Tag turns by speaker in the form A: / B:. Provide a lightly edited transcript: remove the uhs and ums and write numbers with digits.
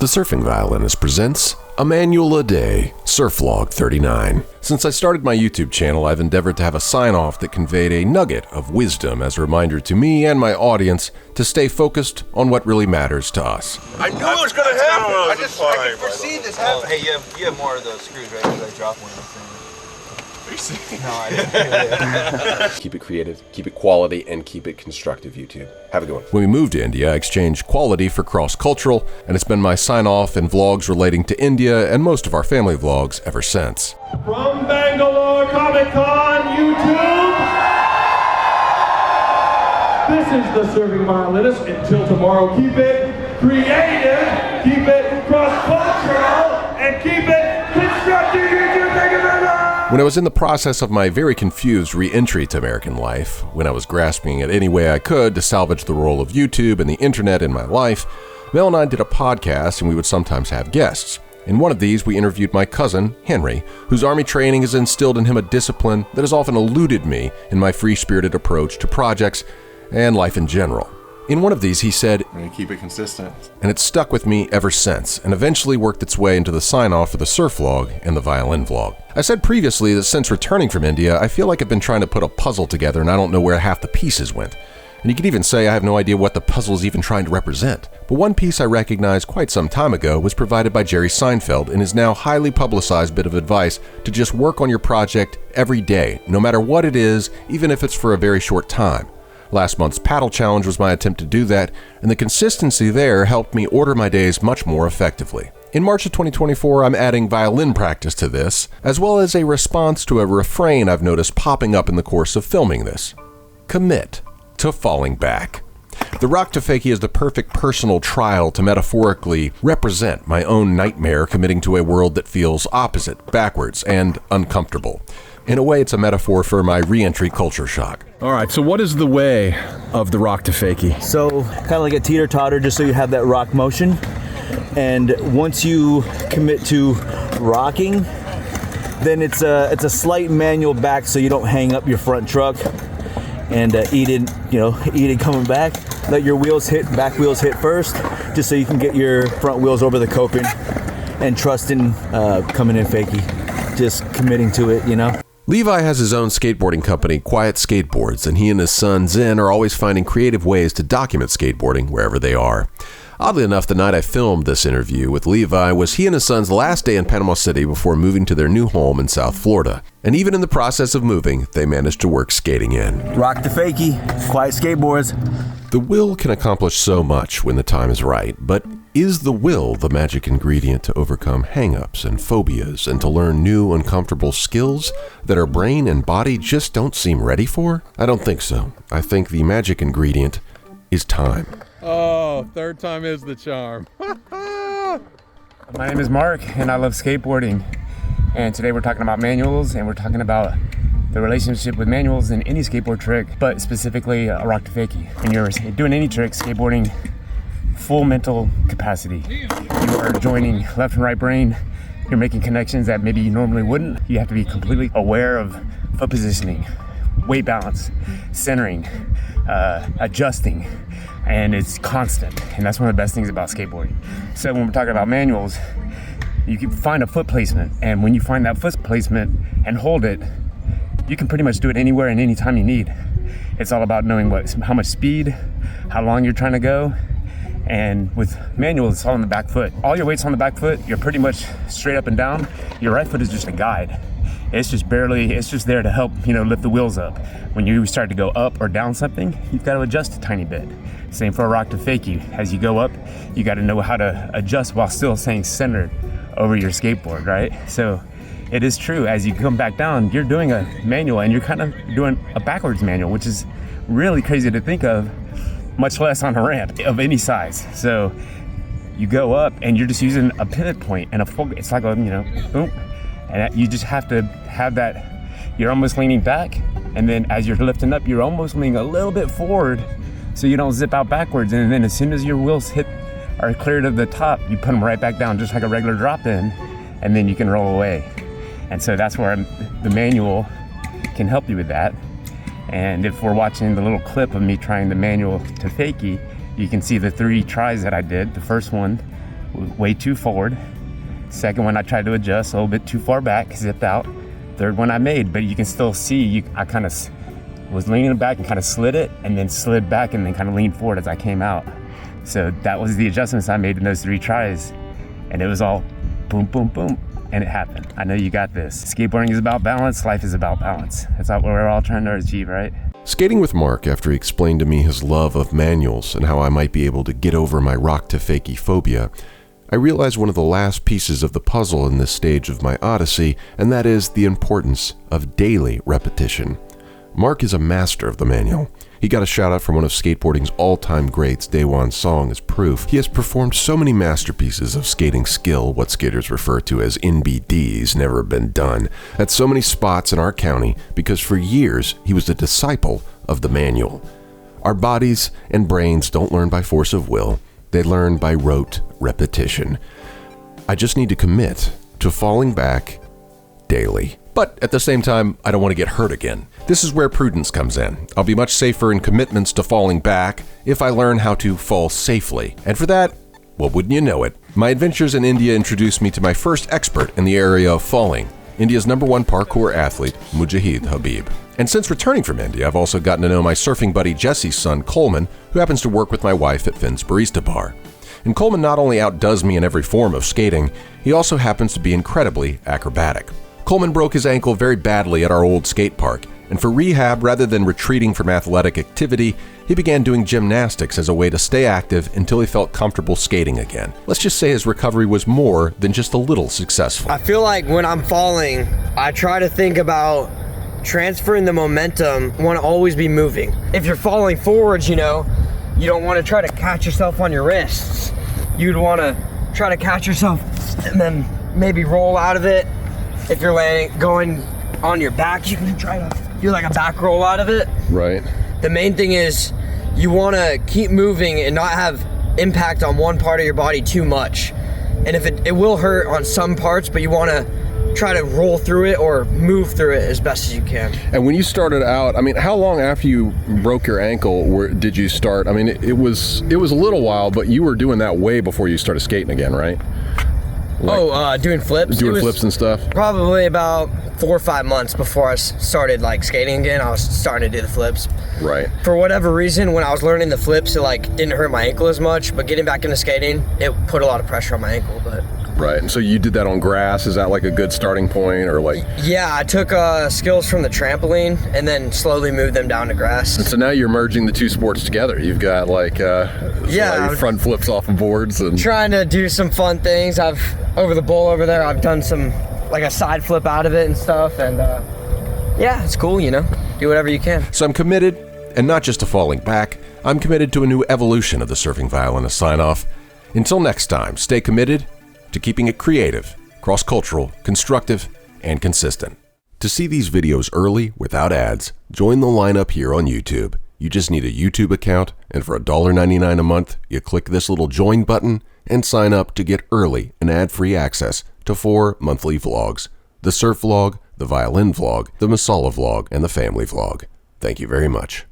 A: The Surfing Violinist presents A Manual a Day, Surf Log 39. Since I started my YouTube channel, I've endeavored to have a sign-off that conveyed a nugget of wisdom as a reminder to me and my audience to stay focused on what really matters to us.
B: I knew it was going to happen. I could foresee this happening.
C: Hey, you have more of those screws, right? Because I dropped one of those things. No, I didn't.
A: Keep it creative, keep it quality, and keep it constructive, YouTube. Have a good one. When we moved to India, I exchanged quality for cross-cultural, and it's been my sign-off in vlogs relating to India and most of our family vlogs ever since.
D: From Bangalore Comic-Con, YouTube, this is The Surfing Violinist. Until tomorrow, keep it creative, keep it cross-cultural, and keep it constructive, YouTube. Thank you very much!
A: When I was in the process of my very confused re-entry to American life, when I was grasping at any way I could to salvage the role of YouTube and the internet in my life, Mel and I did a podcast and we would sometimes have guests. In one of these, we interviewed my cousin, Henry, whose Army training has instilled in him a discipline that has often eluded me in my free-spirited approach to projects and life in general. In one of these, he said,
E: keep it consistent.
A: And it's stuck with me ever since, and eventually worked its way into the sign-off for the surf vlog and the violin vlog. I said previously that since returning from India, I feel like I've been trying to put a puzzle together and I don't know where half the pieces went. And you could even say I have no idea what the puzzle is even trying to represent. But one piece I recognized quite some time ago was provided by Jerry Seinfeld in his now highly publicized bit of advice to just work on your project every day, no matter what it is, even if it's for a very short time. Last month's paddle challenge was my attempt to do that, and the consistency there helped me order my days much more effectively. In March of 2024, I'm adding violin practice to this, as well as a response to a refrain I've noticed popping up in the course of filming this. Commit to falling back. The rock to fakie is the perfect personal trial to metaphorically represent my own nightmare committing to a world that feels opposite, backwards, and uncomfortable. In a way, it's a metaphor for my re-entry culture shock.
F: All right, so what is the way of the rock to fakie?
C: So, kind of like a teeter-totter, just so you have that rock motion. And once you commit to rocking, then it's a slight manual back, so you don't hang up your front truck and eat it coming back. Let your back wheels hit first, just so you can get your front wheels over the coping and trust in coming in fakie. Just committing to it,
A: Levi has his own skateboarding company, Quiet Skateboards, and he and his son Zen are always finding creative ways to document skateboarding wherever they are. Oddly enough, the night I filmed this interview with Levi was he and his son's last day in Panama City before moving to their new home in South Florida. And even in the process of moving, they managed to work skating in.
C: Rock to fakie, Quiet Skateboards.
A: The will can accomplish so much when the time is right, but is the will the magic ingredient to overcome hang-ups and phobias and to learn new uncomfortable skills that our brain and body just don't seem ready for? I don't think so. I think the magic ingredient is time.
F: Oh, third time is the charm.
G: My name is Mark, and I love skateboarding. And today we're talking about manuals, and we're talking about the relationship with manuals in any skateboard trick, but specifically a rock to fakie. When you're doing any trick, skateboarding, full mental capacity. You are joining left and right brain. You're making connections that maybe you normally wouldn't. You have to be completely aware of foot positioning, weight balance, centering, adjusting, and it's constant. And that's one of the best things about skateboarding. So when we're talking about manuals, you can find a foot placement, and when you find that foot placement and hold it, you can pretty much do it anywhere and anytime you need. It's all about knowing how much speed, how long you're trying to go. And with manuals, it's all on the back foot. All your weight's on the back foot. You're pretty much straight up and down. Your right foot is just a guide. It's just there to help, lift the wheels up. When you start to go up or down something, you've got to adjust a tiny bit. Same for a rock to fakie. As you go up, you got to know how to adjust while still staying centered over your skateboard, right? So it is true, as you come back down, you're doing a manual and you're kind of doing a backwards manual, which is really crazy to think of, much less on a ramp of any size. So you go up and you're just using a pivot point and it's like a, boom. And you just have to have that, you're almost leaning back, and then as you're lifting up, you're almost leaning a little bit forward so you don't zip out backwards. And then as soon as your wheels are cleared of the top, you put them right back down just like a regular drop in, and then you can roll away. And so that's where the manual can help you with that. And if we're watching the little clip of me trying the manual to fakie, you can see the 3 tries that I did. The first one way too forward. Second one, I tried to adjust a little bit too far back, zipped out. Third one I made, but you can still see, I kind of was leaning back and kind of slid it, and then slid back and then kind of leaned forward as I came out. So that was the adjustments I made in those 3 tries. And it was all boom, boom, boom, and it happened. I know you got this. Skateboarding is about balance, life is about balance. That's what we're all trying to achieve, right?
A: Skating with Mark after he explained to me his love of manuals and how I might be able to get over my rock to fakie phobia, I realized one of the last pieces of the puzzle in this stage of my odyssey, and that is the importance of daily repetition. Mark is a master of the manual. He got a shout out from one of skateboarding's all-time greats, Daewon's song, as proof. He has performed so many masterpieces of skating skill, what skaters refer to as NBDs, never been done, at so many spots in our county because for years he was a disciple of the manual. Our bodies and brains don't learn by force of will. They learn by rote repetition. I just need to commit to falling back daily. But at the same time, I don't want to get hurt again. This is where prudence comes in. I'll be much safer in commitments to falling back if I learn how to fall safely. And for that, well, wouldn't you know it, my adventures in India introduced me to my first expert in the area of falling, India's #1 parkour athlete, Mujahid Habib. And since returning from India, I've also gotten to know my surfing buddy Jesse's son, Coleman, who happens to work with my wife at Finn's Barista Bar. And Coleman not only outdoes me in every form of skating, he also happens to be incredibly acrobatic. Coleman broke his ankle very badly at our old skate park, and for rehab, rather than retreating from athletic activity, he began doing gymnastics as a way to stay active until he felt comfortable skating again. Let's just say his recovery was more than just a little successful.
E: I feel like when I'm falling, I try to think about transferring the momentum. I want to always be moving. If you're falling forwards, you don't want to try to catch yourself on your wrists. You'd want to try to catch yourself and then maybe roll out of it. If you're going on your back, you can try to do like a back roll out of it.
A: Right.
E: The main thing is you want to keep moving and not have impact on one part of your body too much. And if it will hurt on some parts, but you want to try to roll through it or move through it as best as you can.
A: And when you started out, how long after you broke your ankle did you start? It was a little while, but you were doing that way before you started skating again, right?
E: Doing flips?
A: Doing flips and stuff?
E: Probably about 4 or 5 months before I started skating again. I was starting to do the flips.
A: Right.
E: For whatever reason, when I was learning the flips, it didn't hurt my ankle as much, but getting back into skating, it put a lot of pressure on my ankle. But
A: right. And so you did that on grass. Is that a good starting point or
E: Yeah, I took skills from the trampoline and then slowly moved them down to grass.
A: And so now you're merging the two sports together. You've got front flips off of boards and
E: trying to do some fun things. Over the bowl over there, I've done some a side flip out of it and stuff, and it's cool, do whatever you can.
A: So I'm committed, and not just to falling back, I'm committed to a new evolution of the Surfing Violinist sign-off. Until next time, stay committed to keeping it creative, cross-cultural, constructive, and consistent. To see these videos early, without ads, join the lineup here on YouTube. You just need a YouTube account, and for $1.99 a month, you click this little join button and sign up to get early and ad-free access to 4 monthly vlogs: the surf vlog, the violin vlog, the masala vlog, and the family vlog. Thank you very much.